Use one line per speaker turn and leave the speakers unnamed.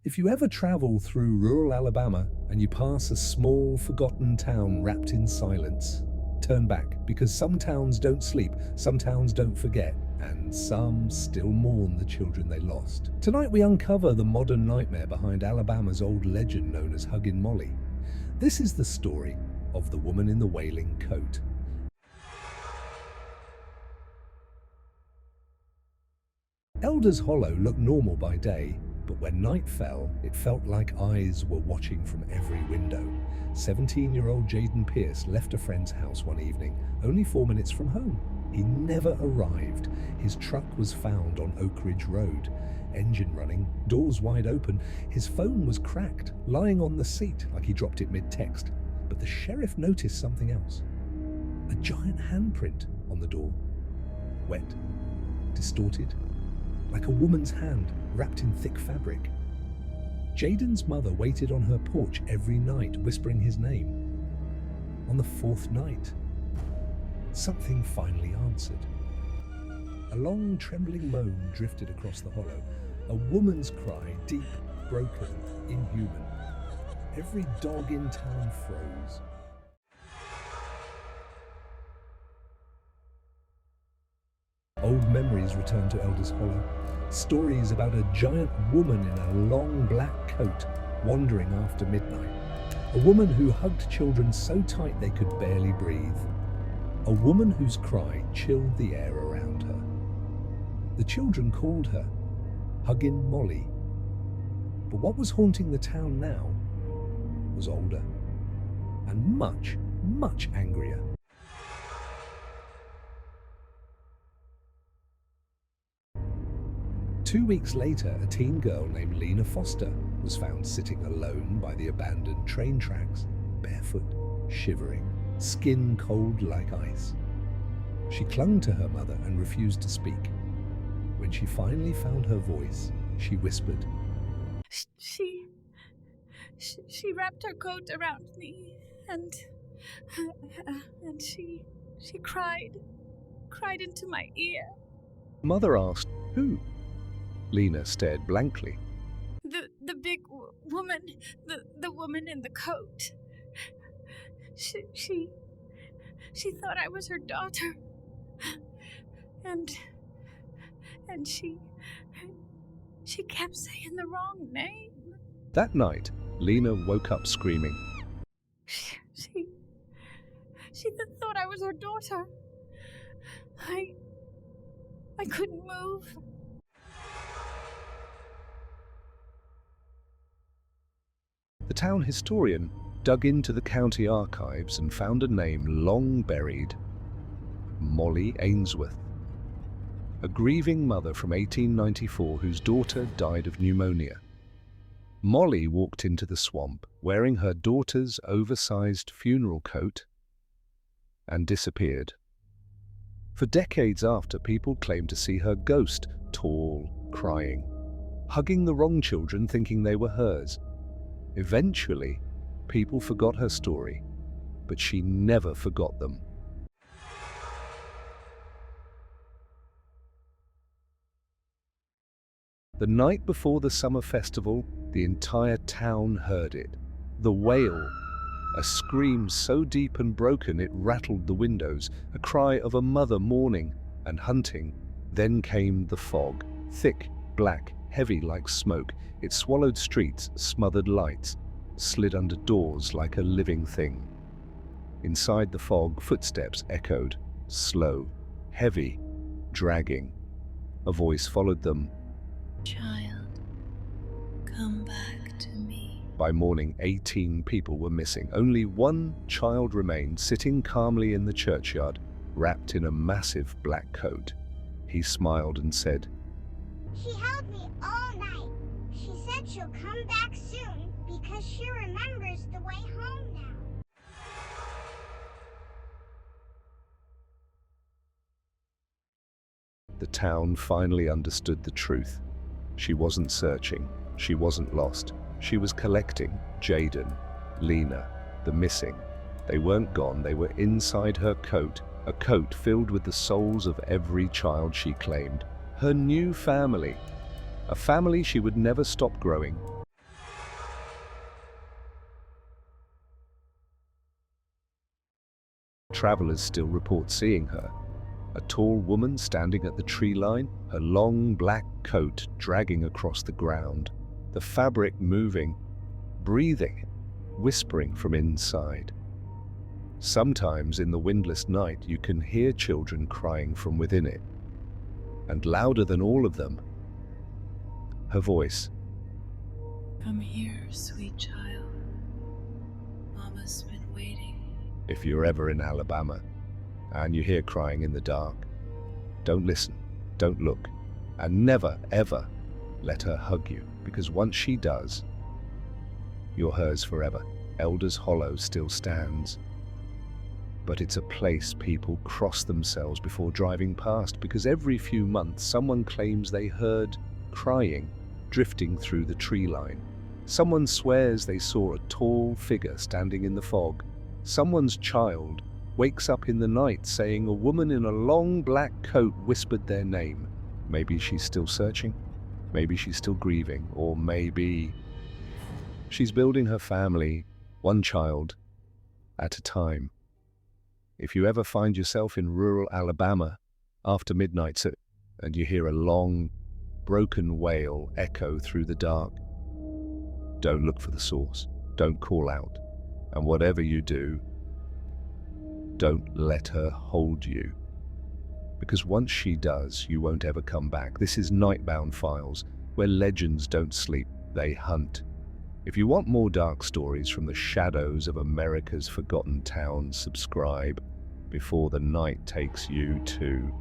If you ever travel through rural Alabama and you pass a small, forgotten town wrapped in silence, turn back, because some towns don't sleep, some towns don't forget, and some still mourn the children they lost. Tonight we uncover the modern nightmare behind Alabama's old legend known as Huggin Molly. This is the story of the woman in the wailing coat. Elder's Hollow looked normal by day, but when night fell, it felt like eyes were watching from every window. 17-year-old Jaden Pierce left a friend's house one evening, only 4 minutes from home. He never arrived. His truck was found on Oak Ridge Road, engine running, doors wide open. His phone was cracked, lying on the seat like he dropped it mid-text. But the sheriff noticed something else. A giant handprint on the door. Wet, distorted, like a woman's hand wrapped in thick fabric. Jaden's mother waited on her porch every night, whispering his name. On the fourth night, something finally answered. A long, trembling moan drifted across the hollow. A woman's cry, deep, broken, inhuman. Every dog in town froze. Old memories returned to Elder's Hollow. Stories about a giant woman in a long black coat wandering after midnight. A woman who hugged children so tight they could barely breathe. A woman whose cry chilled the air around her. The children called her Huggin Molly. But what was haunting the town now was older and much, much angrier. Two weeks later, a teen girl named Lena Foster was found sitting alone by the abandoned train tracks, barefoot, shivering, skin cold like ice. She clung to her mother and refused to speak. When she finally found her voice, she whispered,
She wrapped her coat around me, and she cried into my ear.
Mother asked, "Who?" Lena stared blankly.
The big woman, the woman in the coat. She thought I was her daughter, and she kept saying the wrong name.
That night, Lena woke up screaming.
She thought I was her daughter. I couldn't move.
The town historian dug into the county archives and found a name long buried: Molly Ainsworth, a grieving mother from 1894 whose daughter died of pneumonia. Molly walked into the swamp wearing her daughter's oversized funeral coat and disappeared. For decades after, people claimed to see her ghost, tall, crying, hugging the wrong children thinking they were hers. Eventually, people forgot her story, but she never forgot them. The night before the summer festival, the entire town heard it. The wail, a scream so deep and broken it rattled the windows, a cry of a mother mourning and hunting. Then came the fog, thick, black, heavy like smoke. It swallowed streets, smothered lights, slid under doors like a living thing. Inside the fog, footsteps echoed, slow, heavy, dragging. A voice followed them.
Child, come back to me.
By morning, 18 people were missing. Only one child remained, sitting calmly in the churchyard, wrapped in a massive black coat. He smiled and said,
She held me all night. She said she'll come back soon because she remembers the way home now.
The town finally understood the truth. She wasn't searching. She wasn't lost. She was collecting Jaden, Lena, the missing. They weren't gone. They were inside her coat, a coat filled with the souls of every child she claimed. Her new family, a family she would never stop growing. Travelers still report seeing her. A tall woman standing at the tree line, her long black coat dragging across the ground, the fabric moving, breathing, whispering from inside. Sometimes in the windless night you can hear children crying from within it. And louder than all of them, her voice.
Come here, sweet child. Mama's been waiting.
If you're ever in Alabama and you hear crying in the dark, don't listen, don't look, and never, ever let her hug you, because once she does, you're hers forever. Elders Hollow still stands, but it's a place people cross themselves before driving past, because every few months someone claims they heard crying drifting through the tree line. Someone swears they saw a tall figure standing in the fog. Someone's child wakes up in the night saying a woman in a long black coat whispered their name. Maybe she's still searching, maybe she's still grieving, or maybe she's building her family, one child at a time. If you ever find yourself in rural Alabama after midnight and you hear a long, broken wail echo through the dark, don't look for the source, don't call out, and whatever you do, don't let her hold you, because once she does, you won't ever come back. This is Nightbound Files, where legends don't sleep, they hunt. If you want more dark stories from the shadows of America's forgotten towns, subscribe before the night takes you to